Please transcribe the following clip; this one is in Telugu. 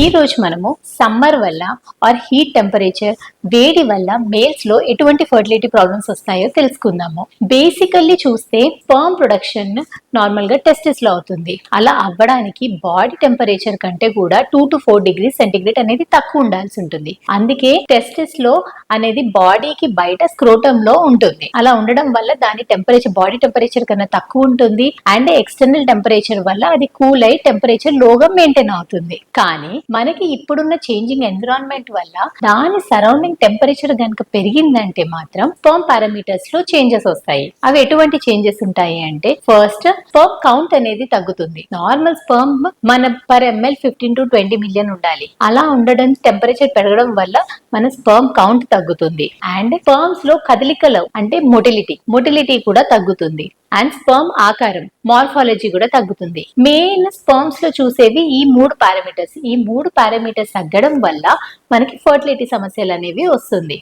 ఈ రోజు మనము సమ్మర్ వల్ల ఆర్ హీట్ టెంపరేచర్ వేడి వల్ల మేల్స్ లో ఎటువంటి ఫర్టిలిటీ ప్రాబ్లమ్స్ వస్తాయో తెలుసుకుందాము. బేసికల్లీ చూస్తే స్పర్మ్ ప్రొడక్షన్ నార్మల్ గా టెస్టిస్ లో అవుతుంది. అలా అవ్వడానికి బాడీ టెంపరేచర్ కంటే కూడా 2 to 4 degrees సెంటిగ్రేడ్ అనేది తక్కువ ఉండాల్సి ఉంటుంది. అందుకే టెస్టిస్ లో అనేది బాడీకి బయట స్క్రోటమ్ లో ఉంటుంది. అలా ఉండడం వల్ల దాని టెంపరేచర్ బాడీ టెంపరేచర్ కన్నా తక్కువ ఉంటుంది అండ్ ఎక్స్టర్నల్ టెంపరేచర్ వల్ల అది కూల్ అయి టెంపరేచర్ లోగా మెయింటైన్ అవుతుంది. కానీ మనకి ఇప్పుడున్న చేంజింగ్ ఎన్విరాన్మెంట్ వల్ల దాని సరౌండింగ్ టెంపరేచర్ గనుక పెరిగిందంటే మాత్రం స్పర్మ్ పారామీటర్స్ లో చేంజెస్ వస్తాయి. అవి ఎటువంటి చేంజెస్ ఉంటాయి అంటే, ఫస్ట్ స్పర్మ్ కౌంట్ అనేది తగ్గుతుంది. నార్మల్ స్పర్మ్ మన పర్ ఎంఎల్ 15 to 20 మిలియన్ ఉండాలి. అలా ఉండడం టెంపరేచర్ పెరగడం వల్ల మన స్పర్మ్ కౌంట్ తగ్గుతుంది అండ్ స్పర్మ్స్ లో కదలికలు అంటే మొటిలిటీ కూడా తగ్గుతుంది అండ్ స్పర్మ్ ఆకారం మార్ఫాలజీ కూడా తగ్గుతుంది. మెయిన్ స్పర్మ్స్ లో చూసేవి ఈ మూడు పారామీటర్స్ తగ్గడం వల్ల మనకి ఫర్టిలిటీ సమస్యలు అనేవి వస్తుంది.